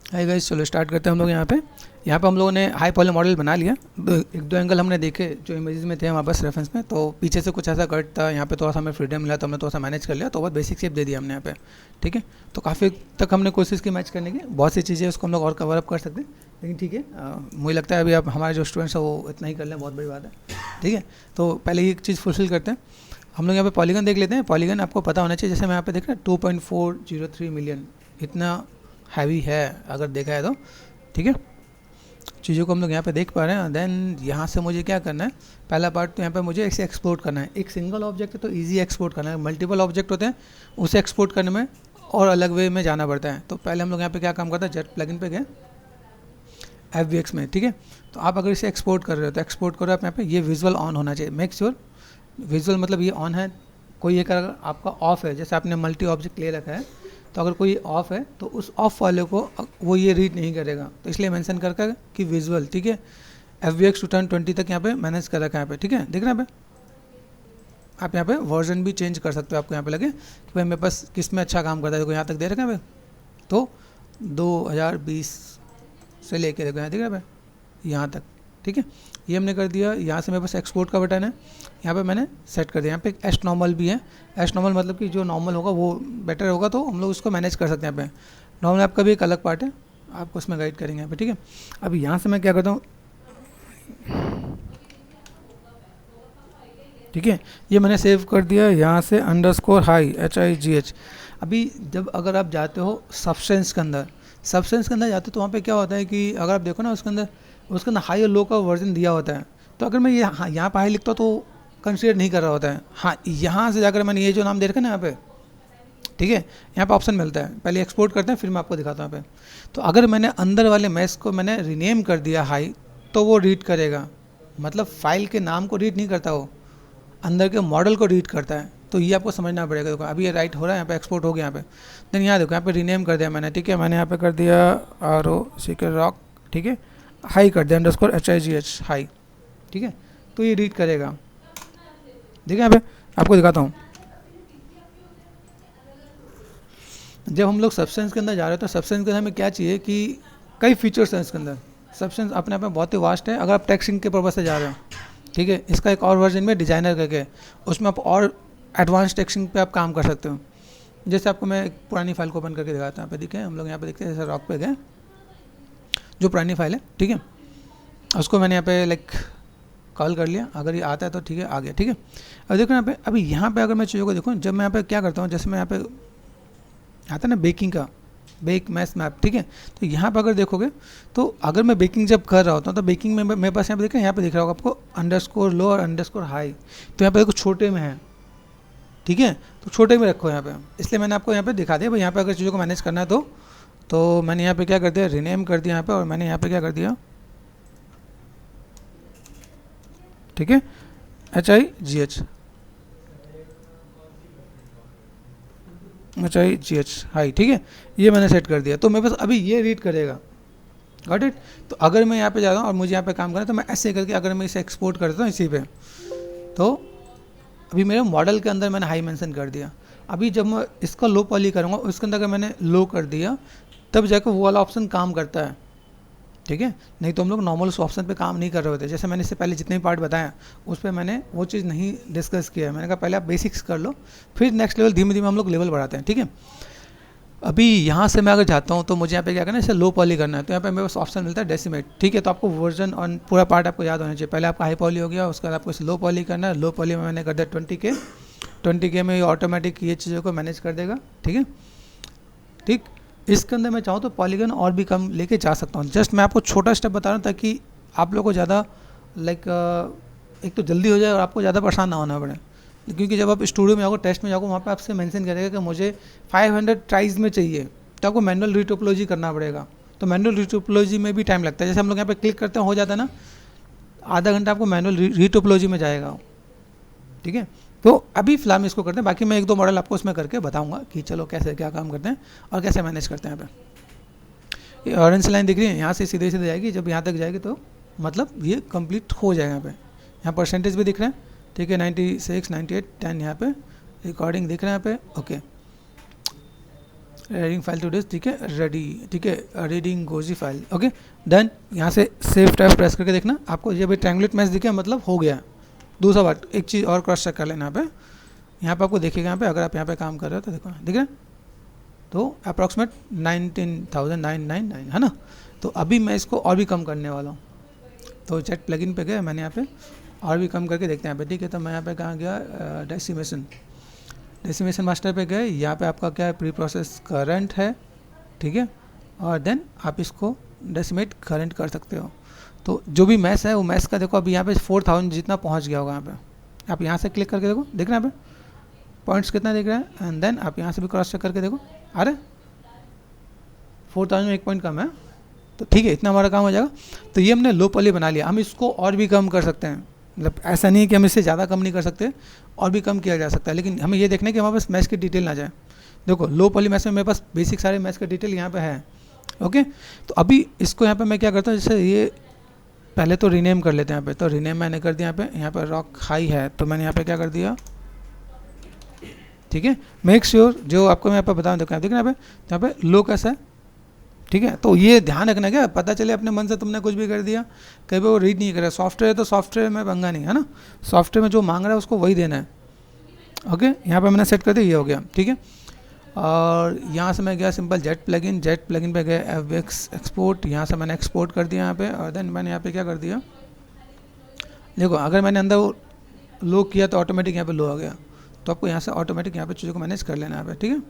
Hi guys, चलो start करते हैं हम लोग। यहाँ पे हम लोगों ने हाई पॉली मॉडल बना लिया। एक दो एंगल हमने देखे जो इमेजेस में थे हमारे पास रेफरेंस में, तो पीछे से कुछ ऐसा कट था, यहाँ पे थोड़ा सा हमें फ्रीडम मिला तो हमने थोड़ा सा मैनेज कर लिया, तो बहुत बेसिक शेप दे दिया हमने यहाँ पे। ठीक है, तो काफ़ी तक हमने कोशिश की मैच करने की, बहुत सी चीज़ें उसको हम लोग और कवर अप कर सकते हैं, लेकिन ठीक है, मुझे लगता है अभी अब हमारे जो स्टूडेंट्स हैं वो इतना ही कर लें, बहुत बड़ी बात है। ठीक है, तो पहले ये चीज़ फुलफिल करते हैं हम लोग। यहाँ पे पॉलीगन देख लेते हैं। पॉलीगन आपको पता होना चाहिए, जैसे मैं यहाँ पे देख रहा हूँ 2.403 मिलियन, इतना हैवी है अगर देखा है तो। ठीक है, चीज़ों को हम लोग यहाँ पे देख पा रहे हैं। देन यहाँ से मुझे क्या करना है, पहला पार्ट तो यहाँ पे मुझे इसे एक्सपोर्ट करना है। एक सिंगल ऑब्जेक्ट है तो इजी एक्सपोर्ट करना है, मल्टीपल ऑब्जेक्ट होते हैं उसे एक्सपोर्ट करने में और अलग वे में जाना पड़ता है। तो पहले हम लोग यहाँ पे क्या काम करते हैं, जेट प्लगइन पे गए FBX में। ठीक है, तो आप अगर इसे एक्सपोर्ट कर रहे हो तो एक्सपोर्ट करो आप यहाँ पे, ये विजुअल ऑन होना चाहिए। मेक श्योर विजुअल मतलब ये ऑन है। कोई एक अगर आपका ऑफ है, जैसे आपने मल्टी ऑब्जेक्ट ले रखा है, तो अगर कोई ऑफ है तो उस ऑफ वाले को वो ये रीड नहीं करेगा, तो इसलिए मेंशन करके कि विजुअल। ठीक है, FBX 2020 तक यहाँ पे मैनेज कर रखा है यहाँ पे। ठीक है, देख रहे हैं यहाँ पे आप यहाँ पे वर्जन भी चेंज कर सकते हो, आपको यहाँ पे लगे कि भाई मेरे पास किस में अच्छा काम करता है। देखो यहाँ तक दे रखा है यहाँ पे, तो 2020 से लेके देखो यहाँ, देख रहे हैं यहाँ तक। ठीक है, ये हमने कर दिया। यहाँ से मेरे पास एक्सपोर्ट का बटन है, यहाँ पे मैंने सेट कर दिया। यहाँ पे एक एस नॉर्मल भी है। एस नॉर्मल मतलब कि जो नॉर्मल होगा वो बेटर होगा, तो हम लोग उसको मैनेज कर सकते हैं। यहाँ पे नॉर्मल आपका भी एक अलग पार्ट है, आपको उसमें गाइड करेंगे यहाँ पे। ठीक है, अभी यहाँ से मैं क्या करता हूँ, ठीक है, ये मैंने सेव कर दिया। यहाँ से अंडरस्कोर हाई HIGH। अभी जब अगर आप जाते हो सब्सटेंस के अंदर, सब्सटेंस के अंदर जाते हो तो वहाँ पे क्या होता है कि अगर आप देखो ना उसके अंदर हाई और लो का वर्जन दिया होता है। तो अगर मैं ये यहाँ पर हाई लिखता हूँ तो कंसिडर नहीं कर रहा होता है। हाँ, यहाँ से जाकर मैंने ये जो नाम दे रखा है ना यहाँ पे, ठीक है, यहाँ पे ऑप्शन मिलता है। पहले एक्सपोर्ट करते हैं फिर मैं आपको दिखाता हूँ यहाँ पे। तो अगर मैंने अंदर वाले मैस को मैंने रीनेम कर दिया हाई, तो वो रीड करेगा, मतलब फाइल के नाम को रीड नहीं करता, वो अंदर के मॉडल को रीड करता है। तो ये आपको समझना पड़ेगा। देखो अभी ये राइट हो रहा है, यहाँ पे एक्सपोर्ट हो गया यहाँ पे। देन यहाँ देखो यहाँ पे रीनेम कर दिया मैंने। ठीक है, मैंने यहाँ पे कर दिया ROCK रॉक। ठीक है, हाई कर दिया अंडरस्कोर HIGH हाई। ठीक है, तो ये रीड करेगा। देखिए यहाँ पे आपको दिखाता हूँ, जब हम लोग सब्सटेंस के अंदर जा रहे हैं तो सब्सटेंस के अंदर हमें क्या चाहिए कि कई फीचर्स हैं इसके अंदर। सब्सटेंस अपने आप में बहुत ही वास्ट है। अगर आप टेक्सटिंग के पर्पज से जा रहे हो, ठीक है, इसका एक और वर्जन में डिजाइनर करके, उसमें आप और एडवांस टेक्सटिंग पे आप काम कर सकते हो। जैसे आपको मैं एक पुरानी फाइल को ओपन करके दिखाता हूँ। यहाँ पे देखिए हम लोग यहाँ पे देखते हैं, जैसे रॉक पे गए, जो पुरानी फाइल है, ठीक है, उसको मैंने यहाँ पे लाइक कॉल कर लिया। अगर ये आता है तो ठीक है, आ गया। ठीक है, अब देखो यहाँ पे, अभी यहाँ पे अगर मैं चीज़ों को देखूँ, जब मैं यहाँ पे क्या करता हूँ, जैसे मैं यहाँ पे आता है ना बेकिंग का, बेक मैस मैप। ठीक है, तो यहाँ पर अगर देखोगे तो अगर मैं बेकिंग जब कर रहा होता हूँ तो बेकिंग में मेरे पास यहाँ पे देखा, यहाँ पे दिख रहा होगा आपको अंडरस्कोर लो और अंडरस्कोर हाई। तो यहाँ पे देखो छोटे में है। ठीक है, तो छोटे में रखो यहाँ पे, इसलिए मैंने आपको यहाँ पे दिखा दिया भाई। यहाँ पे अगर चीज़ों को मैनेज करना है तो मैंने यहाँ पे क्या कर दिया, रीनेम कर दिया यहाँ पे, और मैंने यहाँ पे क्या कर दिया, ठीक है, HIGH हाई। ठीक है, ये मैंने सेट कर दिया, तो मेरे पास अभी ये रीड करेगा। Got it. तो अगर मैं यहाँ पे जा रहा हूँ और मुझे यहाँ पे काम करना है तो मैं ऐसे करके अगर मैं इसे एक्सपोर्ट करता हूँ इसी पे, तो अभी मेरे मॉडल के अंदर मैंने हाई मेंशन कर दिया। अभी जब मैं इसका लो पॉली करूँगा, उसके अंदर अगर मैंने लो कर दिया, तब जाकर वो वाला ऑप्शन काम करता है। ठीक है, नहीं तो हम लोग नॉर्मल उस ऑप्शन पे काम नहीं कर रहे होते। जैसे मैंने इससे पहले जितने भी पार्ट बताया उस पर मैंने वो चीज़ नहीं डिस्कस किया है। मैंने कहा पहले आप बेसिक्स कर लो, फिर नेक्स्ट लेवल धीमे धीमे हम लोग लेवल बढ़ाते हैं। ठीक है, अभी यहाँ से मैं अगर जाता हूँ तो मुझे यहाँ पे क्या करना है, इसे लो पॉली करना है। तो यहाँ पे मेरे पास ऑप्शन मिलता है डेसिमेट। ठीक है, तो आपको वर्जन और पूरा पार्ट आपको याद होना चाहिए। पहले आपका हाई पॉली हो गया, उसके बाद आपको इसे लो पॉली करना है। लो पॉली में मैंने कर दिया 20K में ऑटोमेटिक ये चीज़ों को मैनेज कर देगा। ठीक है, ठीक, इसके अंदर मैं चाहूँ तो पॉलीगन और भी कम लेके जा सकता हूँ। जस्ट मैं आपको छोटा स्टेप बता रहा हूँ ताकि आप लोगों को ज़्यादा लाइक एक तो जल्दी हो जाए और आपको ज़्यादा परेशान ना होना पड़े। क्योंकि जब आप स्टूडियो में जाओगे, टेस्ट में जाओगे, वहाँ पे आपसे मेंशन करेगा कि मुझे 500 ट्राइज में चाहिए, तो आपको मैनुअल रीटोपोलॉजी करना पड़ेगा। तो मैनुअल रीटोपोलॉजी में भी टाइम लगता है। जैसे हम लोग यहाँ पे क्लिक करते हैं, हो जाता है ना, आधा घंटा आपको मैनुअल रीटोपोलॉजी में जाएगा। ठीक है, तो अभी फिलहाल इसको करते हैं, बाकी मैं एक दो मॉडल आपको उसमें करके बताऊंगा कि चलो कैसे क्या काम करते हैं और कैसे मैनेज करते हैं। यहाँ पे ये ऑरेंज लाइन दिख रही है, यहाँ से सीधे सीधे जाएगी। जब यहाँ तक जाएगी तो मतलब ये कंप्लीट हो जाएगा। यहाँ परसेंटेज भी दिख रहे हैं। ठीक है, 96, 98, 10 यहाँ पे रिकॉर्डिंग दिख रहे हैं यहाँ पे। Okay, reading file to disk, ठीक है, रेडी, ठीक है, reading GoZ file, okay done. यहाँ से सेव टैब प्रेस करके देखना, आपको ये भाई ट्रायंगुलेट मैच दिखे, मतलब हो गया। दूसरा बात, एक चीज़ और क्रॉस चेक कर लेना यहाँ पे आपको देखिएगा, यहाँ पे अगर आप यहाँ पे काम कर रहे हो तो देखो दिख रहा है, तो अप्रॉक्सीमेट 19,999 है ना। तो अभी मैं इसको और भी कम करने वाला हूँ, तो जेट प्लगइन पे गए मैंने यहाँ पे और भी कम करके देखते हैं यहाँ पे, ठीक है। तो मैं यहाँ पे कहाँ गया, डेसिमेशन मास्टर पे गए, यहाँ पे आपका क्या है, प्री प्रोसेस करंट है, ठीक है, और देन आप इसको डेसिमेट करंट कर सकते हो। तो जो भी मैस है वो मैस का देखो अभी यहाँ पे 4000 जितना पहुँच गया होगा। यहाँ पे आप यहाँ से क्लिक करके देखो, दिख रहा है यहाँ पे पॉइंट्स कितना दिख रहा है, एंड देन आप यहाँ से भी क्रॉस चेक करके देखो, अरे 4000 में 1 पॉइंट कम है, तो ठीक है, इतना हमारा काम हो जाएगा। तो ये हमने लो पॉली बना लिया, हम इसको और भी कम कर सकते हैं, मतलब ऐसा नहीं है कि हम इससे ज़्यादा कम नहीं कर सकते, और भी कम किया जा सकता है, लेकिन हमें ये देखना है कि हमारे पास मैच की डिटेल ना जाए। देखो लो पॉली मैच में मेरे पास बेसिक सारे मैच का डिटेल यहाँ पे है, ओके। तो अभी इसको यहाँ पे मैं क्या करता हूँ, जैसे ये पहले तो रीनेम कर लेते हैं यहाँ पे, तो रीनेम मैंने कर दिया यहाँ पे रॉक हाई है, तो मैंने यहाँ पे क्या कर दिया, ठीक है। मेक श्योर जो आपको मैं यहाँ पे बताऊँ, देखो यहाँ पे यहाँ पे लो कैसा है, ठीक है। तो ये ध्यान रखना, क्या पता चले अपने मन से तुमने कुछ भी कर दिया, कभी वो रीड नहीं करे। सॉफ्टवेयर है तो सॉफ्टवेयर में पंगा नहीं है ना, सॉफ्टवेयर में जो मांग रहा है उसको वही देना है, ओके। यहाँ पे मैंने सेट कर दिया, ये हो गया, ठीक है। और यहाँ से मैं गया सिंपल जेट प्लगइन पे गया एफएक्स एक्सपोर्ट, यहाँ से मैंने एक्सपोर्ट कर दिया यहाँ पे, और देन मैंने यहाँ पे क्या कर दिया, देखो अगर मैंने अंदर लो किया तो ऑटोमेटिक यहाँ पे लो आ गया, तो आपको यहाँ से ऑटोमेटिक यहाँ पे चीज़ों को मैनेज कर लेना है यहाँ पे, ठीक है,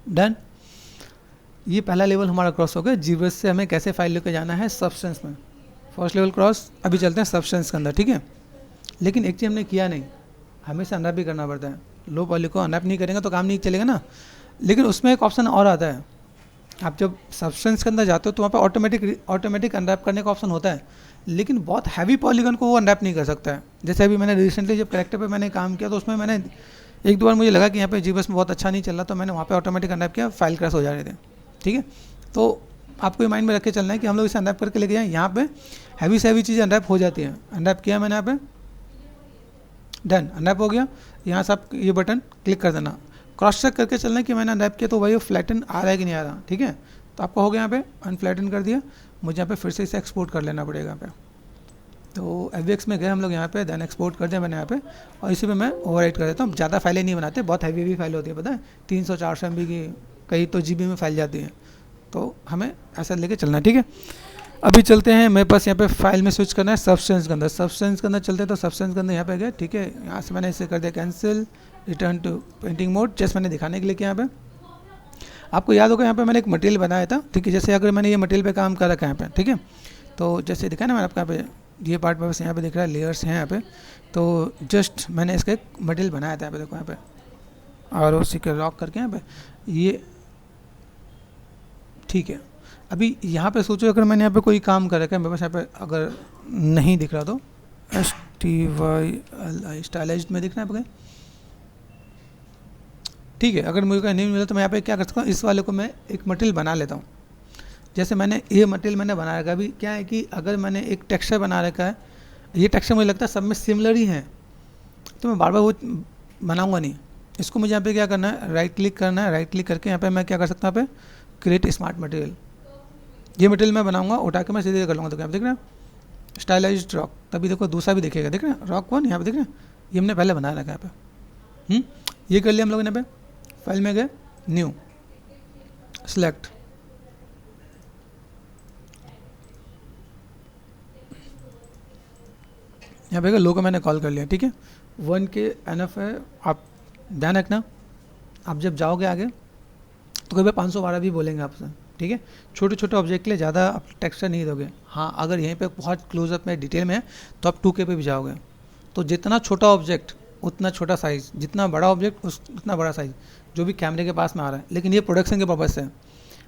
डन। ये पहला लेवल हमारा क्रॉस हो गया। जीबरस से हमें कैसे फाइल लेकर जाना है सब्सटेंस में, फर्स्ट लेवल क्रॉस। अभी चलते हैं सब्सटेंस के अंदर, ठीक है। लेकिन एक चीज़ हमने किया नहीं, हमेशा अनरैप भी करना पड़ता है। लो पॉली को अनरैप नहीं करेंगे तो काम नहीं चलेगा ना। लेकिन उसमें एक ऑप्शन और आता है, आप जब सब्सटेंस के अंदर जाते हो तो वहाँ पे ऑटोमेटिक अनरैप करने का ऑप्शन होता है, लेकिन बहुत हैवी पॉलीगन को वो अनरैप नहीं कर सकता है। जैसे अभी मैंने रिसेंटली जब करेक्टर पे मैंने काम किया तो उसमें मैंने एक दो बार मुझे लगा कि यहाँ पे जीबरस में बहुत अच्छा नहीं चल रहा, तो मैंने वहाँ पे ऑटोमेटिक अनरैप किया, फाइल क्रैश हो जा रहे थे, ठीक है। तो आपको ये माइंड में रख के चलना है कि हम लोग इसे अनरैप करके लेके जाएँ। यहाँ पे हैवी से हैवी चीज़ें अनरैप हो जाती हैं। अनरैप किया मैंने यहाँ पे, डन, अनरैप हो गया। यहाँ से आप ये बटन क्लिक कर देना, क्रॉस चेक करके चलना है कि मैंने अनरैप किया तो वही फ्लैटन आ रहा है कि नहीं आ रहा, ठीक है। तो आपको हो गया यहाँ पे अनफ्लैटन कर दिया, मुझे यहाँ पे फिर से इसे एक्सपोर्ट कर लेना पड़ेगा यहाँ पे। तो एफएक्स में गए हम लोग यहाँ पे, देन एक्सपोर्ट कर दिया मैंने यहाँ पे, और इसी पे मैं ओवरराइट कर देता हूँ। ज़्यादा फाइलें नहीं बनाते, बहुत हैवी फाइल होती है, पता है 300-400 MB की, कई तो GB में फाइल जाती है, तो हमें ऐसा लेके चलना है, ठीक है। अभी चलते हैं, मेरे पास यहाँ पे फाइल में स्विच करना है सब्सटेंस के अंदर। सब्सटेंस के अंदर चलते हैं, तो सब्सटेंस के अंदर यहाँ पे गए, ठीक है। यहाँ से मैंने इसे कर दिया cancel, return to painting mode, just मैंने दिखाने के लिए किया। यहाँ पे आपको याद होगा यहाँ पे मैंने एक मटेरियल बनाया था, ठीक है। जैसे अगर मैंने ये मटेरियल पे काम कर रखा है यहाँ पे, ठीक है, तो जैसे दिखा ना मैंने आपको यहाँ पे ये पार्ट में बस यहाँ पे दिख रहा है, लेयर्स हैं यहाँ पे, तो जस्ट मैंने इसका एक मटेरियल बनाया था यहाँ पे, देखो यहाँ पे, और उसी के लॉक करके यहाँ पे ये, ठीक है। अभी यहाँ पे सोचो अगर मैंने यहाँ पे कोई काम कर रखा है, मेरे पास यहाँ पे अगर नहीं दिख रहा तो STYLI स्टाइलाइज्ड में दिख रहा है आपको, ठीक है। अगर मुझे नहीं मिला तो मैं यहाँ पे क्या कर सकता हूँ, इस वाले को मैं एक मटेरियल बना लेता हूँ। जैसे मैंने ये मटेरियल मैंने बना रखा है। अभी क्या है कि अगर मैंने एक टेक्सचर बना रखा है, ये टेक्सचर मुझे लगता है सब में सिमिलर ही है, तो मैं बार बार वो बनाऊँगा नहीं। इसको मुझे यहाँ पे क्या करना है, राइट क्लिक करना है, राइट क्लिक करके यहाँ पे मैं क्या कर सकता हूँ, यहाँ पे क्रिएट स्मार्ट मटेरियल, ये मटेरियल मैं बनाऊंगा, उठा के मैं सीधे कर लूँगा। तो क्या आप देख रहे हैं स्टाइलाइज्ड रॉक, तभी देखो दूसरा भी दिखेगा, देख रहे हैं रॉक 1 यहाँ पे, देख रहे हैं ये हमने पहले बनाया रखा है यहाँ पे। ये कर लिया हम लोग ने, पे फाइल में गए, न्यू, सिलेक्ट, यहाँ पे लो को मैंने कॉल कर लिया, ठीक है। 1 के एनफ है। आप ध्यान रखना, आप जब जाओगे आगे तो कभी 512 भी बोलेंगे आपसे, ठीक है। छोटे छोटे ऑब्जेक्ट के लिए ज़्यादा आप टेक्सचर नहीं दोगे। हाँ, अगर यहीं पे बहुत क्लोजअप में डिटेल में है तो आप 2K पे भी जाओगे। तो जितना छोटा ऑब्जेक्ट उतना छोटा साइज़, जितना बड़ा ऑब्जेक्ट उतना बड़ा साइज़, जो भी कैमरे के पास में आ रहा है। लेकिन ये प्रोडक्शन के पर्पज़ से,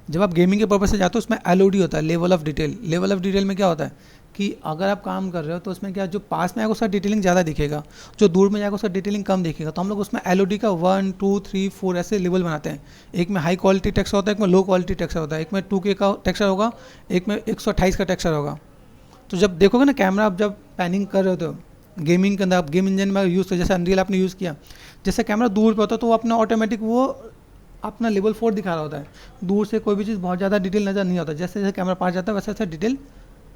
जब आप गेमिंग के पर्पज़ से जाते हो उसमें LOD होता है, level of detail. Level of detail में क्या होता है कि अगर आप काम कर रहे हो तो उसमें क्या, जो पास में आएगा उसका डिटेलिंग ज़्यादा दिखेगा, जो दूर में जाएगा उसका डिटेलिंग कम दिखेगा। तो हम लोग उसमें LOD का 1, 2, 3, 4 ऐसे लेवल बनाते हैं। एक में हाई क्वालिटी टेक्सचर होता है, एक में लो क्वालिटी टेक्सचर होता है, एक में 2K का टेक्सचर होगा, एक में 128 का टेक्सचर होगा। तो जब देखोगे ना कैमरा, आप जब पैनिंग कर रहे हो तो गेमिंग के अंदर आप गेम इंजन में यूज़ कर, जैसे अनरियल आपने यूज़ किया, जैसे कैमरा दूर पे होता है तो वो अपना ऑटोमेटिक वो अपना लेवल 4 दिखा रहा होता है, दूर से कोई भी चीज़ बहुत ज़्यादा डिटेल नज़र नहीं आता, जैसे जैसे कैमरा पास जाता है वैसे वैसे डिटेल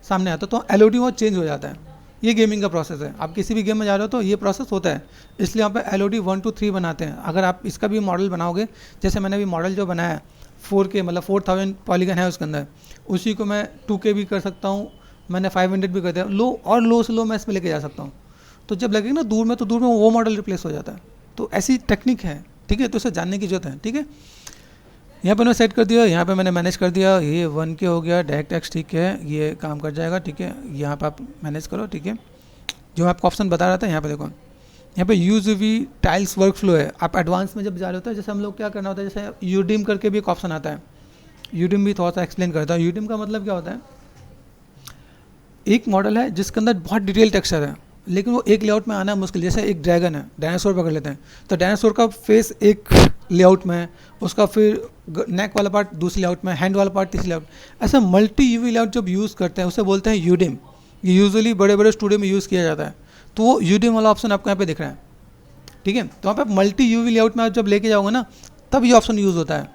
सामने आता है, तो एलओडी वो चेंज हो जाता है। ये गेमिंग का प्रोसेस है, आप किसी भी गेम में जा रहे हो तो ये प्रोसेस होता है, इसलिए यहाँ पे एलओडी 1 to 3 बनाते हैं। अगर आप इसका भी मॉडल बनाओगे, जैसे मैंने अभी मॉडल जो बनाया है 4K मतलब 4000 पॉलीगन है उसके अंदर, उसी को मैं 2K भी कर सकता हूँ, मैंने 500 भी कर दिया, लो से लो मैं इसमें लेके जा सकता हूँ। तो जब लगेगा ना दूर में, तो दूर में वो मॉडल रिप्लेस हो जाता है। तो ऐसी टेक्निक है, ठीक है, तो इसे जानने की जरूरत है, ठीक है। यहाँ पे मैंने सेट कर दिया, यहाँ पे मैंने मैनेज कर दिया, ये 1K हो गया, डायरेक्ट टेक्स्ट, ठीक है, ये काम कर जाएगा, ठीक है। यहाँ पे आप मैनेज करो, ठीक है। जो मैं आपको ऑप्शन बता रहा था, यहाँ पे देखो, यहाँ पे यूज़वी टाइल्स वर्क फ्लो है। आप एडवांस में जब जा रहे होते हैं, जैसे हम लोग क्या करना होता है, जैसे यूडिम करके भी एक ऑप्शन आता है, यूडिम भी थोड़ा सा एक्सप्लेन करता है। यूडिम का मतलब क्या होता है, एक मॉडल है जिसके अंदर बहुत डिटेल टेक्सचर है, लेकिन वो एक लेआउट में आना मुश्किल। जैसे एक ड्रैगन है, डायनासोर पकड़ लेते हैं, तो डायनासोर का फेस एक लेआउट में है, उसका फिर नेक वाला पार्ट दूसरी लेआउट में, हैंड वाला पार्ट तीसरी लेआउट, ऐसा मल्टी यूवी लेआउट जब यूज़ करते हैं उसे बोलते हैं यूडिम। ये यूजुअली बड़े बड़े स्टूडियो में यूज़ किया जाता है, तो वो यूडिम वाला ऑप्शन आपको यहाँ पे दिख रहा है, ठीक है। तो वहाँ पे मल्टी यूवी लेआउट में आप जब लेके जाओगे ना, तब ये ऑप्शन यूज़ होता है,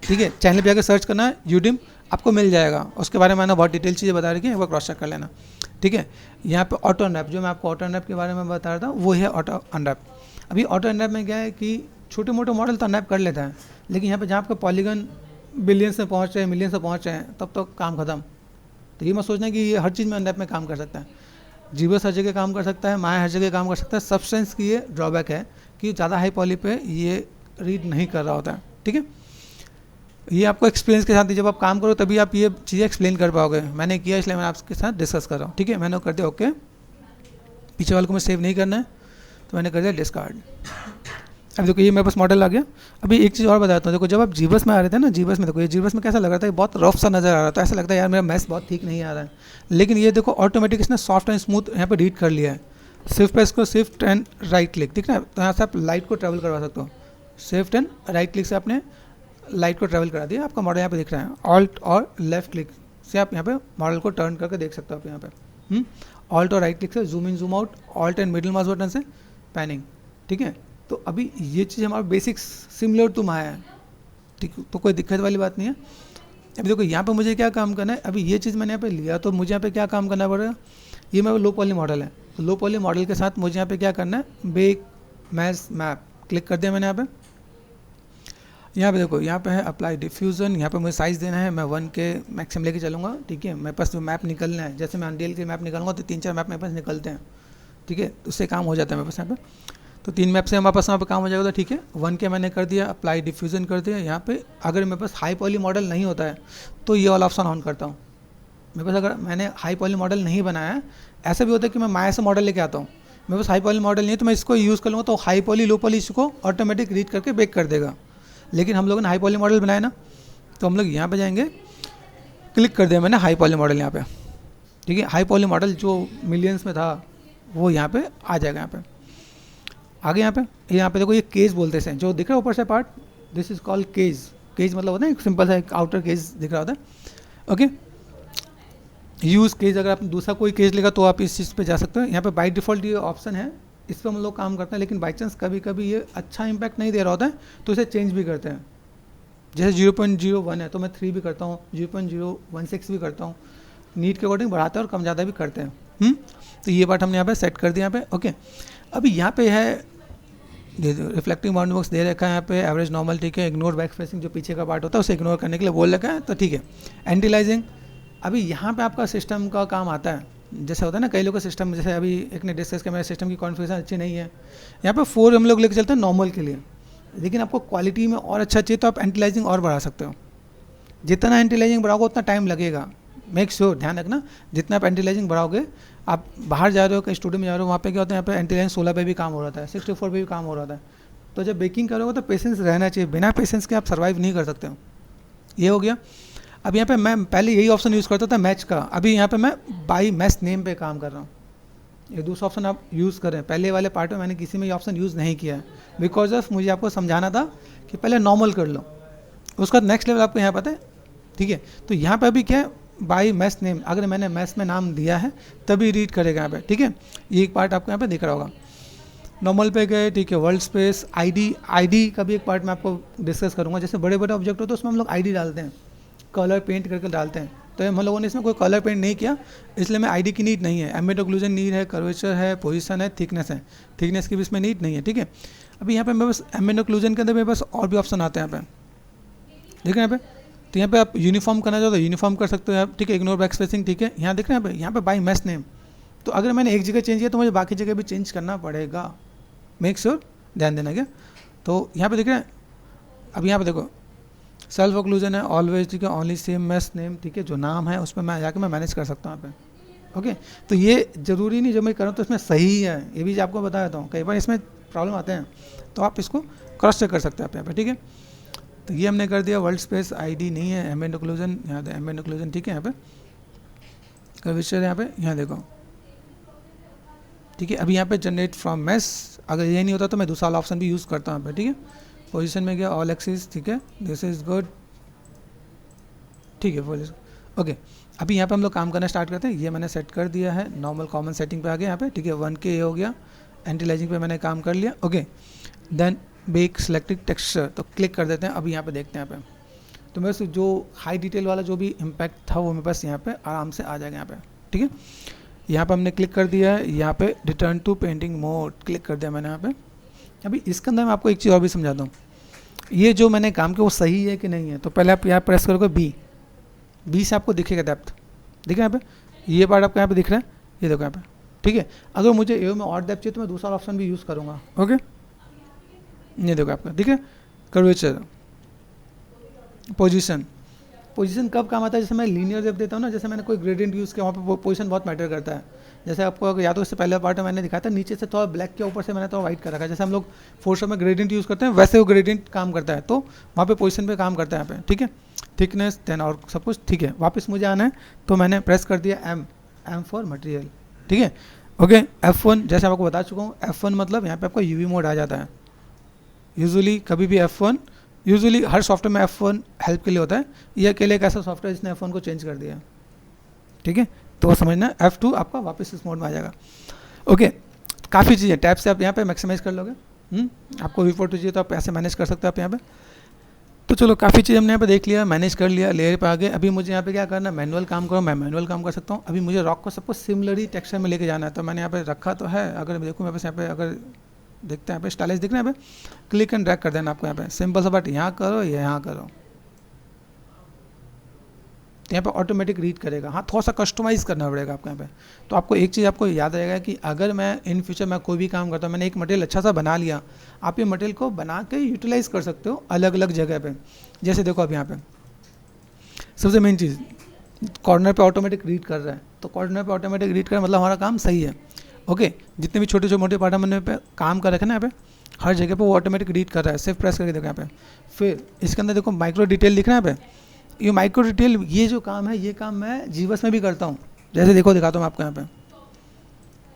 ठीक है। चैनल पे जाकर सर्च करना है यूडिम, आपको मिल जाएगा। उसके बारे में मैंने बहुत डिटेल चीज़ें बता रही है, एक बार क्रॉस चेक कर लेना, ठीक है। यहाँ पे ऑटो अनरैप, जो मैं आपको ऑटो अनरैप के बारे में बता रहा था, वो है ऑटो अनरैप। अभी ऑटो अनरैप में क्या है कि छोटे मोटे मॉडल तो अनरैप कर लेता है, लेकिन यहाँ पे जहाँ आपका पॉलीगन बिलियंस में पहुँच रहे हैं, मिलियंस में पहुँच रहे हैं, तब तो काम खत्म। तो ये मत सोचना कि ये हर चीज़ में अनरैप में काम कर सकता है। जीबस हर जगह काम कर सकता है, माया हर जगह काम कर सकता है। सब्सटेंस की ये ड्रॉबैक है कि ज़्यादा हाई पॉली पे ये रीड नहीं कर रहा होता है, ठीक है। ये आपको एक्सपीरियंस के साथ, जब आप काम करो तभी आप ये चीज़ें एक्सप्लेन कर पाओगे। मैंने किया, इसलिए मैं आपके साथ डिस्कस कर रहा हूँ, ठीक है। मैंने कर दिया ओके, पीछे वाले को मैं सेव नहीं करना है, तो मैंने कर दिया डिस्कार्ड। अब देखो ये मेरे पास मॉडल आ गया। अभी एक चीज़ और बताता हूँ, देखो जब आप जीबस में आ रहे थे ना, जीबस में देखो, ये जीबस में कैसा लग रहा था, बहुत रफ सा नज़र आ रहा था, ऐसा लगता है यार मेरा मैस बहुत ठीक नहीं आ रहा है। लेकिन ये देखो ऑटोमेटिक इसने सॉफ्ट एंड स्मूथ यहाँ पे रीड कर लिया है। शिफ्ट पे इसको शिफ्ट एंड राइट क्लिक, ठीक है, तो यहाँ से आप लाइट को ट्रैवल करवा सकते हो। शिफ्ट एंड राइट क्लिक से आपने लाइट को ट्रैवल करा दिया, आपका मॉडल यहाँ पे दिख रहा है। ऑल्ट और लेफ्ट क्लिक से आप यहाँ पे मॉडल को टर्न करके देख सकते हो आप यहाँ पे। ऑल्ट और राइट क्लिक से zoom in zoom out, alt and middle mouse button से पैनिंग, ठीक है। तो अभी ये चीज़ हमारा बेसिक्स सिमिलर टू माया है, ठीक, तो कोई दिक्कत वाली बात नहीं है। अभी देखो यहाँ पे मुझे क्या काम करना है, अभी ये चीज़ मैंने यहाँ पे लिया, तो मुझे यहाँ पे क्या काम करना पड़ेगा। ये मेरा लो पॉली मॉडल है, तो लो पॉली मॉडल के साथ मुझे यहाँ पे क्या करना है, बेक मैच मैप क्लिक कर दिया मैंने यहाँ पे। यहाँ पे देखो, यहाँ पे है अप्लाई डिफ्यूज़न, यहाँ पे मुझे साइज़ देना है, मैं 1K मैक्सिमम लेके चलूँगा, ठीक है। मेरे पास जो मैप निकलना है, जैसे मैं अनरियल के मैप निकालूंगा तो 3-4 मैप मेरे पास निकलते हैं, ठीक है, उससे काम हो जाता है मेरे पास यहाँ पे। तो 3 मैप से हमारे पास यहाँ पे काम हो जाएगा, तो ठीक है। 1K मैंने कर दिया, अप्लाई डिफ्यूज़न कर दिया। यहाँ पे अगर मेरे पास हाई पॉली मॉडल नहीं होता है तो ये वाला ऑप्शन ऑन करता हूँ। मेरे पास अगर मैंने हाई पॉली मॉडल नहीं बनाया है, ऐसा भी होता है कि मैं माया से मॉडल लेके आता हूँ, मेरे पास हाई पॉली मॉडल नहीं है, तो मैं इसको यूज़ कर लूँगा, तो हाई पॉली लो पॉली इसको ऑटोमेटिक रीड करके बेक कर देगा। लेकिन हम लोगों ने हाई पॉली मॉडल बनाया ना, तो हम लोग यहाँ पे जाएंगे, क्लिक कर दिया मैंने हाई पॉली मॉडल यहाँ पे, ठीक है। हाई पॉली मॉडल जो मिलियंस में था वो यहाँ पे आ जाएगा। यहाँ पे आगे यहाँ पे देखो, ये केज बोलते हैं, जो दिख रहा है ऊपर से part, this is called cage. Cage मतलब होता है एक सिंपल सा एक आउटर केज दिख रहा होता है, ओके। यूज़ केज, अगर आप दूसरा कोई केज लेगा तो आप इस चीज़ पे जा सकते हो। यहाँ पे बाय डिफ़ॉल्ट ये ऑप्शन है, इस पर हम लोग काम करते हैं, लेकिन बाई चांस कभी कभी ये अच्छा इंपैक्ट नहीं दे रहा होता है, तो इसे चेंज भी करते हैं। जैसे 0.01 है तो मैं 3 भी करता हूँ, 0.016 भी करता हूँ, नीड के अकॉर्डिंग बढ़ाते हैं और कम ज़्यादा भी करते हैं। तो ये पार्ट हमने यहाँ पे सेट कर दिया यहाँ पे, ओके। अभी यहाँ पे है रिफ्लेक्टिंग बाउंड बॉक्स दे रखा है यहाँ पे, एवरेज नॉर्मल, ठीक है। इग्नोर बैक फेसिंग, जो पीछे का पार्ट होता है उसे इग्नोर करने के लिए बोल रखा है, तो ठीक है। एंटीलाइजिंग, अभी यहाँ पे आपका सिस्टम का काम आता है। जैसे होता है ना कई लोगों का सिस्टम, जैसे अभी एक ने डिस्कस किया मेरे सिस्टम की कॉन्फ़िगरेशन अच्छी नहीं है, यहाँ पे 4 हम लोग लेके चलते हैं नॉर्मल के लिए, लेकिन आपको क्वालिटी में और अच्छा चाहिए तो आप एंटीलाइजिंग और बढ़ा सकते हो। जितना एंटीलाइजिंग बढ़ाओगे उतना टाइम लगेगा। मेक श्योर, ध्यान रखना, जितना आप एंटीलाइजिंग बढ़ाओगे, आप बाहर जा रहे हो, कहीं स्टूडियो में जा रहे हो, वहाँ पे क्या होता है, यहाँ पे एंटीलाइजिंग 16 पे भी काम हो रहा है, 64 पे भी काम हो रहा है। तो जब बेकिंग करोगे तो पेशेंस रहना चाहिए, बिना पेशेंस के आप सर्वाइव नहीं कर सकते हो। ये हो गया। अब यहाँ पे मैं पहले यही ऑप्शन यूज़ करता था मैच का, अभी यहाँ पे मैं बाई मैच नेम पे काम कर रहा हूँ। ये दूसरा ऑप्शन आप यूज़ करें, पहले वाले पार्ट में मैंने किसी में ये ऑप्शन यूज़ नहीं किया है, बिकॉज ऑफ मुझे आपको समझाना था कि पहले नॉर्मल कर लो, उसका नेक्स्ट लेवल आपको यहाँ पता है, ठीक है। तो यहाँ पे अभी क्या है, बाई मैच नेम, अगर मैंने मैच में नाम दिया है तभी रीड करेगा यहाँ पे, ठीक है। ये एक पार्ट आपको यहाँ पे दिख रहा होगा। नॉर्मल पे गए, ठीक है, वर्ल्ड स्पेस, आईडी का भी एक पार्ट मैं आपको डिस्कस करूँगा। जैसे बड़े बड़े ऑब्जेक्ट हो तो उसमें हम लोग आईडी डालते हैं, कलर पेंट करके डालते हैं, तो हम लोगों ने इसमें कोई कलर पेंट नहीं किया, इसलिए मैं आईडी की नीड नहीं है। एम्बेड ओक्लूजन नीड है, कर्वेचर है, पोजीशन है, थिकनेस है, थिकनेस की भी इसमें नीड नहीं है, ठीक है। अभी यहाँ पे मेरे पास एम्बेड ओक्लूजन के अंदर मेरे पास और भी ऑप्शन आते हैं यहाँ पे, देख रहे हैं यहाँ पे। तो यहाँ पे आप यूनिफॉर्म करना चाहो तो यूनिफॉर्म कर सकते हो आप, ठीक है, इग्नोर बैक स्पेसिंग, ठीक है। यहाँ देख रहे हैं यहाँ पे बाई मैच नेम, तो अगर मैंने एक जगह चेंज किया तो मुझे बाकी जगह भी चेंज करना पड़ेगा, मेक श्योर, ध्यान देना क्या। तो यहाँ पे देख रहे हैं, अब यहाँ पे देखो सेल्फ ओक्लूजन है ऑलवेज, ठीक है, ओनली सेम मैच नेम, ठीक है, जो नाम है उसमें मैं जाके मैं मैनेज कर सकता हूँ यहाँ पे, ओके। तो ये ज़रूरी नहीं जो मैं करूँ तो इसमें सही है, ये भी आपको बता देता हूँ, कई बार इसमें प्रॉब्लम आते हैं, तो आप इसको क्रॉस चेक कर सकते हैं आप यहाँ पे, ठीक है। तो ये हमने कर दिया, वर्ल्ड स्पेस आईडी नहीं है, एम्बेड ओक्लूजन, यहाँ पे एम्बेड ओक्लूजन, ठीक है, यहाँ पे कर्वेचर, यहाँ पे, यहाँ देखो, ठीक है। अभी यहाँ पे जनरेट फ्रॉम मैस, अगर ये नहीं होता तो मैं दूसरा ऑप्शन भी यूज़ करता हूँ यहाँ पे, ठीक है। पोजीशन में गया ऑल एक्सिस, ठीक है, दिस इज गुड, ठीक है, फुल ओके। अभी यहाँ पे हम लोग काम करना स्टार्ट करते हैं। ये मैंने सेट कर दिया है, नॉर्मल कॉमन सेटिंग पे आ गया यहाँ पे, ठीक है, 1K हो गया, एंटी लाइजिंग पे मैंने काम कर लिया, okay. Then bake selected texture, तो क्लिक कर देते हैं। अभी यहाँ पे देखते हैं यहाँ पे, तो मेरे से जो हाई डिटेल वाला जो भी इम्पैक्ट था वो मेरे पास यहाँ पे आराम से आ जाएगा यहाँ पे, ठीक है। यहाँ पे हमने क्लिक कर दिया है, यहाँ पे return to painting mode click कर दिया मैंने यहाँ पे। अभी इसके अंदर मैं आपको एक चीज़ और भी समझाता हूँ, ये जो मैंने काम किया वो सही है कि नहीं है। तो पहले आप यहाँ प्रेस करोगे बी से आपको दिखेगा डेप्थ, दिख रहा है यहाँ पे, ये पार्ट आपको यहाँ पे दिख रहा है, ये देखो यहाँ पे, ठीक है। अगर मुझे ए में और डेप्थ चाहिए तो मैं दूसरा ऑप्शन भी यूज़ करूँगा, ओके। ये देखो आपका, ठीक है, कर्वेचर, पोजीशन कब काम आता है, जैसे मैं लीनियर जब देता हूँ ना, जैसे मैंने कोई ग्रेडियंट यूज़ किया वहाँ पे पोजीशन बहुत मैटर करता है। जैसे आपको अगर या तो इससे पहले पार्ट में मैंने दिखाया था, नीचे से थोड़ा ब्लैक के ऊपर से मैंने थोड़ा वाइट कर रखा है, जैसे हम लोग फोटोशॉप में ग्रेडियंट यूज़ करते हैं वैसे वो ग्रेडियंट काम करता है, तो वहाँ पे पोजीशन पे काम करता है यहाँ पे, ठीक है। थिकनेस देन और सब कुछ, ठीक है। वापस मुझे आना है तो मैंने प्रेस कर दिया एम फॉर मटेरियल, ठीक है, ओके। F1 जैसे आपको बता चुका हूँ, F1 मतलब यहाँ पे आपका UV मोड आ जाता है। यूजुअली कभी भी F1, यूजुअली हर सॉफ्टवेयर में F1 हेल्प के लिए होता है, ये अकेले एक ऐसा सॉफ्टवेयर जिसने F1 को चेंज कर दिया, ठीक है। तो समझना F2 आपका वापस इस मोड में आ जाएगा, ओके। काफ़ी चीज़ें टैब से आप यहाँ पे मैक्सिमाइज कर लोगे, आपको V4 चाहिए तो आप ऐसे मैनेज कर सकते हो आप यहाँ पे। तो चलो काफ़ी चीज़ हमने यहाँ पे देख लिया, मैनेज कर लिया, लेयर पे आ गए। अभी मुझे यहाँ पे क्या करना है, मैनुअल काम करो, मैं मैनुअल काम कर सकता हूँ। अभी मुझे रॉक को सबको सिमिलर टेक्सचर में लेके जाना है, तो मैंने यहाँ पे रखा तो है, अगर देखूँ मेरे पास यहाँ पे, अगर देखते हैं यहाँ पे स्टाइलिश दिख रहा है, यहाँ पे क्लिक एंड ड्रैग कर देना आपको, यहाँ पे सिंपल सा, बट यहाँ करो या यहाँ करो, तो यहाँ पे ऑटोमेटिक रीड करेगा। हाँ, थोड़ा सा कस्टमाइज़ करना पड़ेगा आपको यहाँ पे। तो आपको एक चीज़ आपको याद रहेगा कि अगर मैं इन फ्यूचर मैं कोई भी काम करता हूँ, मैंने एक मटेरियल अच्छा सा बना लिया, आप ये मटेरियल को बना के यूटिलाइज़ कर सकते हो अलग अलग जगह पे। जैसे देखो अब यहाँ पे सबसे मेन चीज़, कॉर्नर पे ऑटोमेटिक रीड कर रहा है, तो कॉर्नर पे ऑटोमेटिक रीड कर मतलब हमारा काम सही है, ओके। जितने भी छोटे छोटे मोटे पार्ट हमने पे काम कर रखे ना, यहाँ पे हर जगह पे वो ऑटोमेटिक रीड कर रहा है। सिर्फ प्रेस करके देखो यहाँ पे, फिर इसके अंदर देखो माइक्रो डिटेल दिख रहा है यहाँ पे, ये माइक्रो डिटेल, ये जो काम है ये काम मैं जीवस में भी करता हूँ। जैसे देखो दिखाता हूँ आपको,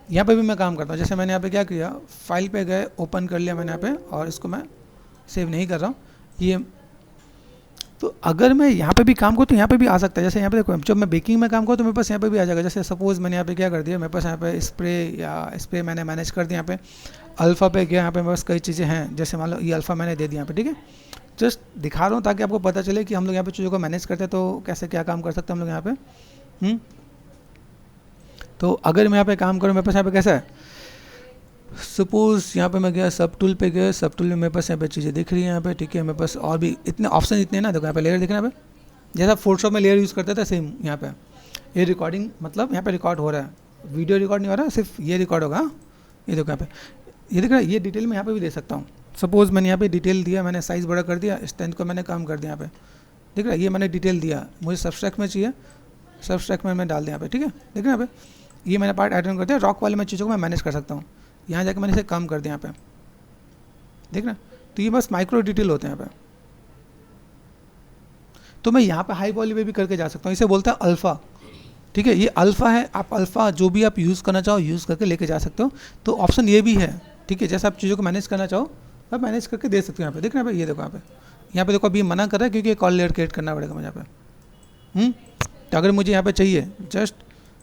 यहाँ पे भी मैं काम करता हूँ। जैसे मैंने यहाँ पे क्या किया, फाइल पे गए, ओपन कर लिया मैंने यहाँ पे, और इसको मैं सेव नहीं कर रहा हूँ ये। तो अगर मैं यहाँ पे भी काम करूँ तो यहाँ पे भी आ सकता है। जैसे यहाँ पे देखो, जब मैं बेकिंग में काम करूँ तो मेरे पास यहाँ पे भी आ जाएगा। जैसे सपोज़ मैंने यहाँ पे क्या कर दिया, मेरे पास यहाँ पे स्प्रे मैंने मैनेज कर दिया। यहाँ पे अल्फ़ा पे गया, यहाँ पे मेरे पास कई चीज़ें हैं, जैसे मान लो ये अल्फ़ा मैंने दे दिया यहाँ पे, ठीक है। जस्ट दिखा रहा हूँ ताकि आपको पता चले कि हम लोग यहाँ पे चीज़ों को मैनेज करते हैं तो कैसे क्या काम कर सकते हैं हम लोग यहाँ पे। तो अगर मैं यहाँ पे काम करूँ, मेरे पास यहाँ पे कैसा है, सपोज़ यहाँ पे मैं गया सब टूल पे गया, सब टूल में मेरे पास यहाँ पे चीज़ें दिख रही हैं यहाँ पे, ठीक है। मेरे पास और भी इतने ऑप्शन इतने हैं ना, देखो यहाँ पे लेयर दिख रहा है, यहाँ पे जैसा फोटोशॉप में लेयर यूज़ करते थे सेम यहाँ पे। ये रिकॉर्डिंग मतलब यहाँ पे रिकॉर्ड हो रहा है, वीडियो रिकॉर्ड नहीं हो रहा है, सिर्फ ये रिकॉर्ड होगा। ये देखो यहाँ पे ये दिख रहा है, ये डिटेल मैं यहाँ पे भी दे सकता हूँ। सपोज़ मैंने यहाँ पे डिटेल दिया, मैंने साइज़ बड़ा कर दिया, स्ट्रेंथ को मैंने कम कर दिया, यहाँ पे दिख रहा है, ये मैंने डिटेल दिया, मुझे सब्सट्रैक्ट में चाहिए, सब्सट्रैक्ट में मैं डाल दिया यहाँ पे, ठीक है। देख रहे हैं यहाँ पे, ये मैंने पार्ट ऐड कर दिया। रॉक वाले में चीज़ों को मैं मैनेज कर सकता हूँ, यहाँ जाकर मैंने इसे कम कर दिया यहाँ पे, देख रहे हैं। तो ये बस माइक्रो डिटेल होते हैं यहाँ पे। तो मैं यहाँ पे हाई पॉली पे भी करके जा सकता हूँ, इसे बोलता है अल्फ़ा, ठीक है। ये अल्फ़ा है, आप अल्फ़ा जो भी आप यूज़ करना चाहो यूज़ करके लेके जा सकते हो। तो ऑप्शन ये भी है, ठीक है। जैसे आप चीज़ों को मैनेज करना चाहो आप मैनेज करके दे सकते हो यहाँ पे, देख रहे हैं भाई। ये देखो यहाँ पे देखो, अभी मना कर रहा है क्योंकि एक और लेयर क्रिएट करना पड़ेगा मुझे यहाँ पे। तो अगर मुझे यहाँ पे चाहिए, जस्ट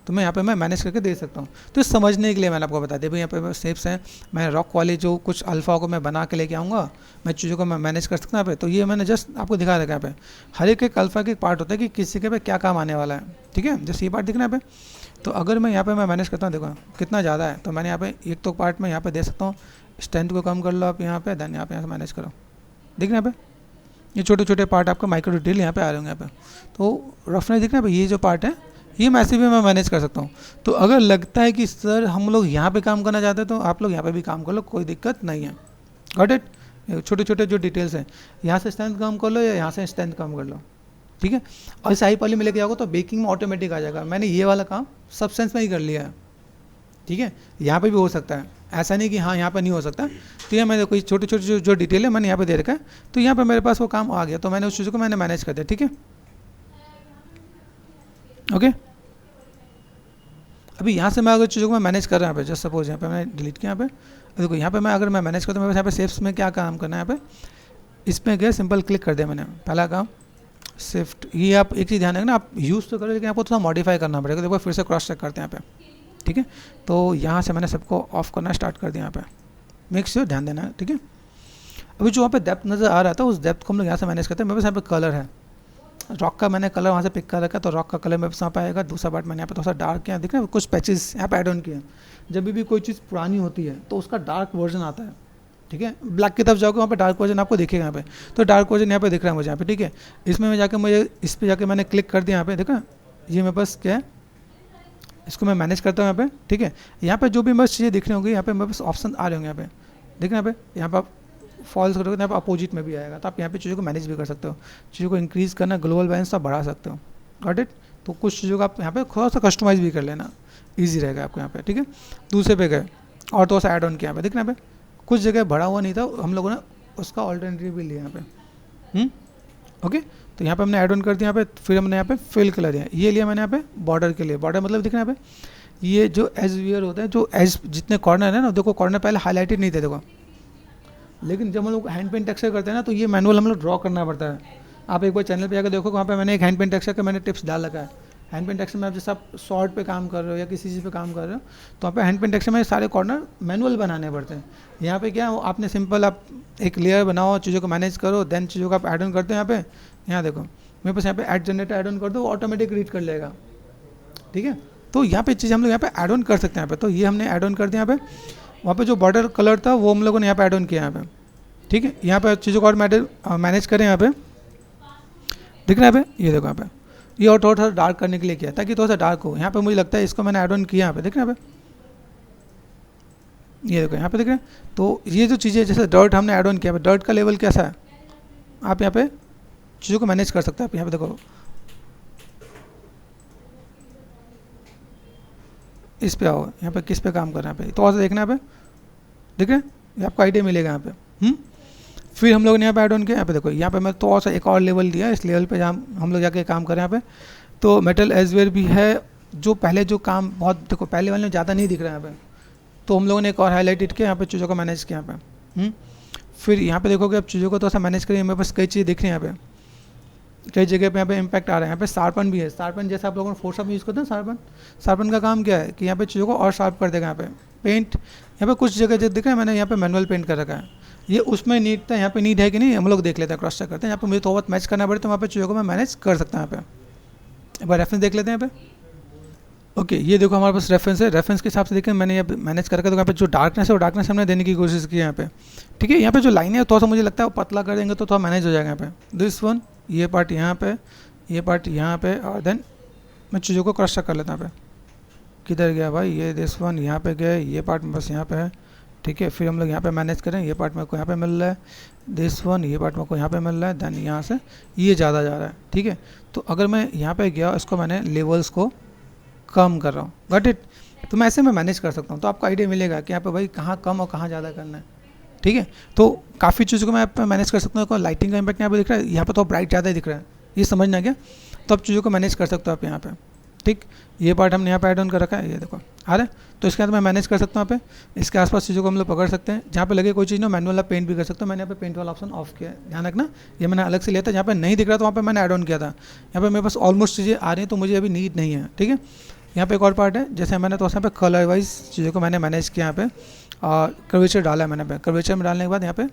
तो मैं यहाँ पे मैं मैनेज करके दे सकता हूँ। तो समझने के लिए मैंने आपको बता दिया भाई, यहाँ पे स्टेप्स हैं, मैं रॉक वाले जो कुछ अल्फ़ा को मैं बना के लेके आऊँगा, मैं चीज़ों को मैं मैनेज कर सकता हूँ यहाँ पे। तो ये मैंने जस्ट आपको दिखा रखा है यहाँ पे, हर एक अल्फ़ा के पार्ट होता है कि किसी के पे क्या काम आने वाला है, ठीक है। जैसे ये पार्ट दिख रहा है यहाँ पे, तो अगर मैं यहाँ पे मैं मैनेज करता हूँ, देखो कितना ज़्यादा है, तो मैंने यहाँ पे एक तो पार्ट में यहाँ पे दे सकता हूँ, स्ट्रेंथ को कम कर लो आप यहाँ पे, देन यहाँ पे मैनेज करो, दिख रहा है यहाँ पे, ये छोटे छोटे पार्ट आपका माइक्रो डिटेल यहाँ पे आ रहे होंगे यहाँ पे। तो रफनेस दिख रहा है भाई, ये जो पार्ट है ये मैसे भी मैं मैनेज कर सकता हूँ। तो अगर लगता है कि सर हम लोग यहाँ पे काम करना चाहते हैं, तो आप लोग यहाँ पे भी काम कर लो, कोई दिक्कत नहीं है। Got it. छोटे छोटे जो डिटेल्स हैं, यहाँ से स्ट्रेंथ कम कर लो या यहाँ से स्ट्रेंथ कम कर लो, ठीक है। और इस हाई पॉली में लेके जाओगे तो बेकिंग में ऑटोमेटिक आ जाएगा। मैंने ये वाला काम सब्सटेंस में ही कर लिया है, ठीक है। यहाँ पे भी हो सकता है, ऐसा नहीं कि हाँ यहाँ पे नहीं हो सकता। तो ये मैंने कोई छोटे छोटे जो डिटेल है मैंने यहाँ पे दे रखा है, तो यहाँ पे मेरे पास वो काम आ गया, तो मैंने उस चीज़ को मैंने मैनेज कर दिया, ठीक है। ओके, अभी यहाँ से मैं अगर चीज़ों को मैं मैनेज कर रहा हूँ यहाँ पे, जस्ट सपोज यहाँ पे मैंने डिलीट किया, यहाँ पे देखो, यहाँ पे मैं अगर मैं मैनेज करता हूँ, मेरे पास यहाँ पे शेप्स में क्या काम करना है, यहाँ पे इसमें गए सिंपल क्लिक कर दिया मैंने, पहला काम शिफ्ट। ये आप एक चीज़ ध्यान रखना, आप यूज़ तो करो लेकिन आपको थोड़ा मॉडिफाई करना पड़ेगा। देखो फिर से क्रॉस चेक करते हैं यहाँ पे, ठीक है। तो यहाँ से मैंने सबको ऑफ करना स्टार्ट कर दिया यहाँ पे, मेक श्योर ध्यान देना है, ठीक है। अभी जो वहाँ पे डेप्थ नज़र आ रहा था, उस डेप्थ को हम लोग यहाँ से मैनेज करते हैं। मेरे पास यहाँ पे कलर है, रॉक का मैंने कलर वहाँ से पिक कर रखा, तो रॉक का कलर मेरे पास यहाँ पे आएगा। दूसरा पार्ट मैंने यहाँ पे थोड़ा सा डार्क किया, दिख रहा है कुछ पैचेस यहाँ पे ऐड ऑन किए। जब भी कोई चीज़ पुरानी होती है तो उसका डार्क वर्जन आता है, ठीक है। ब्लैक की तरफ जाओगे वहाँ पे डार्क वर्जन आपको दिखेगा यहाँ पे, तो डार्क वर्जन यहाँ पे दिख रहा है मुझे यहाँ पे, ठीक है। इसमें मैं जाकर मुझे इस पर जाके मैंने क्लिक कर दिया यहाँ पे, देखा ये मेरे पास क्या है, इसको मैं मैनेज करता हूँ यहाँ पे, ठीक है। यहाँ पे जो भी मेरे चीज़ें दिख रही होंगी, यहाँ पे मेरे पास ऑप्शन आ रहे होंगे यहाँ पे, देख रहे हैं यहाँ पे आप फॉल्स करोगे तो यहाँ पे अपोजिट में भी आएगा, तो आप यहाँ पे चीज़ों को मैनेज भी कर सकते हो। चीज़ों को इंक्रीज़ करना, ग्लोबल बैलेंस आप बढ़ा सकते हो, गॉट इट। तो कुछ चीज़ों को आप यहाँ पे थोड़ा सा कस्टमाइज़ भी कर लेना, ईजी रहेगा आपको यहाँ पे, ठीक है। दूसरे पे गए और थोड़ा सा ऐड ऑन किया यहाँ पे, देखना यहाँ पे कुछ जगह बढ़ा हुआ नहीं था, हम लोगों ने उसका ऑल्टरनेटिव भी लिया यहाँ पे, ओके। तो यहाँ पे हमने ऐड ऑन कर दिया यहाँ पे, फिर हमने यहाँ पे फिल कलर दिया, ये लिया मैंने यहाँ पे बॉर्डर के लिए। बॉर्डर मतलब दिखना यहाँ पे, ये जो एज वियर होते हैं, जो एज जितने कॉर्नर है ना, देखो कॉर्नर पहले हाईलाइटेड नहीं थे, देखो, लेकिन जब हम लोग हैंड पेन टेक्सचर करते हैं ना, तो ये मैनुअल हम लोग ड्रॉ करना पड़ता है। आप एक बार चैनल पे जाकर देखो, वहाँ पे मैंने एक हैंड पेन टेक्सचर का मैंने टिप्स डाल रखा है। हैंड पेन टेक्सचर में आप जैसे आप शॉर्ट पे काम कर रहे हो या किसी चीज़ पे काम कर रहे हो, तो वहाँ पे हैंड पेन टेक्सचर में सारे कॉर्नर मैनुअल बनाने पड़ते हैं। यहाँ पे क्या आपने सिंपल आप एक लेयर बनाओ, चीज़ों को मैनेज करो, देन चीज़ों को आप ऐड ऑन करते हैं। यहाँ पे यहाँ देखो मेरे पास यहाँ पे ऐड जनरेटर ऐड ऑन कर दो, ऑटोमेटिक रीड कर लेगा, ठीक है। तो यहाँ पे चीज़ हम लोग यहाँ पे ऐड ऑन कर सकते हैं यहाँ पे। तो ये हमने ऐड ऑन कर दिया यहाँ पे। वहाँ पे जो बॉर्डर कलर था वो हम लोगों ने यहाँ पे ऐड ऑन किया यहाँ पे, ठीक है। यहाँ पे चीज़ों को और मैनेज करें, यहाँ पे दिख रहा है यहाँ पे, ये देखो यहाँ पे ये और थोड़ा सा डार्क करने के लिए किया ताकि थोड़ा सा डार्क हो। यहाँ पे मुझे लगता है इसको मैंने ऐड ऑन किया यहाँ पे, दिख रहा है यहाँ पे, ये देखो यहाँ पे दिख रहा है। तो ये जो चीज़ें जैसे डर्ट हमने ऐड ऑन किया, डर्ट का लेवल कैसा है आप यहाँ पे चीज़ों को मैनेज कर सकते हैं। आप यहाँ पे देखो इस पे आओ, यहाँ पे किस पे काम कर रहे हैं यहाँ पे, तो ऐसा देखना यहाँ पे, दिख रहे हैं, ये आपको आइडिया मिलेगा यहाँ पे। फिर हम लोगों ने यहाँ पे ऐड ऑन किया, यहाँ पे देखो यहाँ पे मैं तो सा एक और लेवल दिया, इस लेवल पे जहाँ हम लोग जाके काम करें यहाँ पे। तो मेटल एजवेयर भी है, जो पहले जो काम बहुत देखो पहले वाले में ज़्यादा नहीं दिख रहा है यहाँ पे, तो हम लोगों ने एक और हाईलाइटेड किया यहाँ पे, चीज़ों को मैनेज किया यहाँ पे। फिर यहाँ पे देखोगे अब चीज़ों को तो ऐसा मैनेज करिए, मेरे पास कई चीज़ें दिख रही हैं यहाँ पे, कई जगह पे यहाँ पे इम्पैक्ट आ रहा है। यहाँ पे शार्पन भी है, शार्पन जैसे आप लोगों ने फोटोशॉप में यूज़ करते हैं शार्पन, शार्पन का काम क्या है कि यहाँ पे चीज़ों को और शार्प कर देगा। यहाँ पे पेंट, यहाँ पे कुछ जगह जो दिख रहा है मैंने यहाँ पे मैनुअल पेंट कर रखा है, ये उसमें नीड था, यहाँ पे नीड है कि नहीं हम लोग देख लेते हैं, क्रॉस चेक करते हैं। यहाँ पे मुझे थोड़ा बहुत मैच करना पड़े तो वहाँ पे चीज़ों को मैं मैनेज कर सकता हूँ। यहाँ पे एक बार रेफरेंस देख लेते हैं यहाँ पे। ओके ये देखो हमारे पास रेफरेंस है, रेफरेंस के हिसाब से देखें मैंने ये मैनेज करके, तो यहाँ पे जो डार्कनेस है वो डार्कनेस हमने देने की कोशिश की यहाँ पे, ठीक है। यहाँ पे जो लाइन है थोड़ा सा मुझे लगता है वो पतला कर देंगे तो थोड़ा मैनेज हो जाएगा यहाँ पे। दिस वन, ये पार्ट यहाँ पे, ये पार्ट यहाँ पे, और देन मैं चीज़ों को क्रॉस चेक कर लेता हूँ यहाँ पे, किधर गया भाई, ये दिस वन यहाँ पे गए, ये पार्ट बस यहाँ पे है, ठीक है। फिर हम लोग यहाँ पे मैनेज करें, ये पार्ट मेरे को यहाँ पे मिल रहा है, दिस वन ये पार्ट मेरे को यहाँ पे मिल रहा है, देन यहाँ से ये ज़्यादा जा रहा है, ठीक है। तो अगर मैं यहाँ पे गया, इसको मैंने लेवल्स को कम कर रहा हूँ, गॉट इट। तो मैं ऐसे में मैनेज कर सकता हूँ, तो आपको आइडिया मिलेगा कि यहाँ पे भाई कहाँ कम और कहाँ ज़्यादा करना है, ठीक है। तो काफ़ी चीज़ों को मैं यहाँ पे मैनेज कर सकता हूँ। लाइटिंग का इम्पैक्ट यहाँ पे दिख रहा है, यहाँ पे तो ब्राइट ज़्यादा दिख रहा है, ये समझना क्या, तो आप चीज़ों को मैनेज कर सकते हो आप यहाँ पे, ठीक। ये पार्ट हमने यहाँ पे ऐड ऑन कर रखा है, ये देखो आ रहा है, तो इसके बाद मैं मैनेज कर सकता हूँ यहाँ पे। इसके आसपास चीज़ों को हम लोग पकड़ सकते हैं, जहाँ पे लगे कोई चीज़ ना मैनुअल आप पेंट भी कर सकते हो। मैंने यहाँ पे पेंट वाला ऑप्शन ऑफ किया है, ध्यान रखना, ये मैंने अलग से लिया था, जहाँ पे नहीं दिख रहा तो वहाँ पे मैंने ऐड ऑन किया था। यहाँ पे मेरे पास ऑलमोस्ट चीज़ें आ रही हैं, तो मुझे अभी नीड नहीं है, ठीक है। यहाँ पे एक और पार्ट है, जैसे मैंने तो यहाँ पे कलर वाइज चीज़ों को मैंने मैनेज किया यहाँ पे, और कर्वेचर डाला है मैंने। कर्वेचर में डालने के बाद यहाँ पे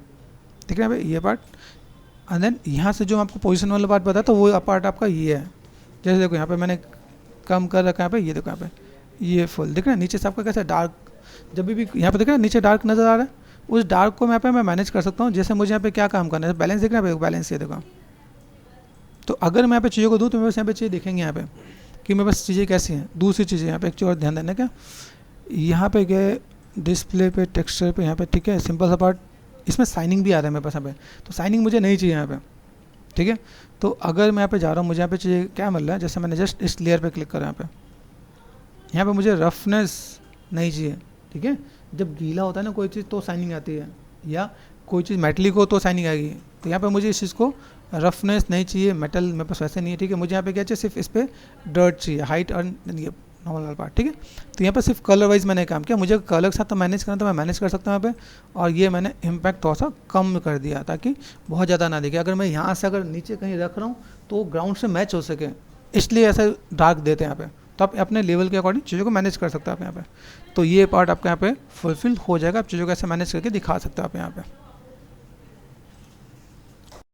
ठीक है ये पार्ट, एंड देन यहाँ से जो आपको पोजीशन वाला पार्ट बताया तो वो पार्ट आपका ये है। जैसे देखो यहाँ पे मैंने कम कर रखा है यहाँ पे, ये देखो यहाँ पे ये फुल दिख रहा है। नीचे से आपका कैसे डार्क, जब भी यहाँ पे दिख रहा है नीचे डार्क नज़र आ रहा है, उस डार्क को यहाँ पे मैं मैनेज कर सकता हूँ। जैसे मुझे यहाँ पे क्या काम करना है, बैलेंस दिख रहा है, बैलेंस ये देखो। तो अगर मैं यहाँ पे चीज़ों को दूँ तो मेरे पास यहाँ पे चीज़ें दिखेंगे यहाँ पे कि मेरे पास चीज़ें कैसी हैं। दूसरी चीज़ें यहाँ पे एक चीज़ और ध्यान देना, क्या यहाँ पे गए डिस्प्ले पे, टेक्सचर पे, यहाँ पे ठीक है सिंपल सा पार्ट, इसमें साइनिंग भी आ रहा है मेरे पास यहाँ पे, तो साइनिंग मुझे नहीं चाहिए यहाँ पे, ठीक है। तो अगर मैं यहाँ पे जा रहा हूँ, मुझे यहाँ पे चाहिए क्या मिल रहा है, जैसे मैंने जस्ट इस लेयर पे क्लिक करा यहाँ पे मुझे रफनेस नहीं चाहिए, ठीक है। जब गीला होता है ना कोई चीज़ तो साइनिंग आती है, या कोई चीज़ मेटलिक हो तो साइनिंग आएगी। तो यहाँ पे मुझे इस चीज़ को रफनेस नहीं चाहिए, मेटल मेरे पास वैसे नहीं है, ठीक है। मुझे यहाँ पे क्या चाहिए, सिर्फ इस पर डर्ट चाहिए, हाइट और ये नॉर्मल वाला पार्ट, ठीक है। तो यहाँ पे सिर्फ कलर वाइज मैंने काम किया, मुझे कलर के साथ तो मैनेज करना तो मैं मैनेज कर सकता हूँ यहाँ पे। और ये मैंने इम्पैक्ट थोड़ा सा कम कर दिया ताकि बहुत ज़्यादा ना दिखे। अगर मैं यहाँ से अगर नीचे कहीं रख रहा हूँ तो ग्राउंड से मैच हो सके, इसलिए ऐसा डार्क देते हैं यहाँ पे। तो आप अपने लेवल के अकॉर्डिंग चीज़ों को मैनेज कर सकते हो आप यहाँ पे। तो ये पार्ट आपका यहाँ पे फुलफिल हो जाएगा, आप चीज़ों को ऐसे मैनेज करके दिखा सकते हो आप यहाँ पे।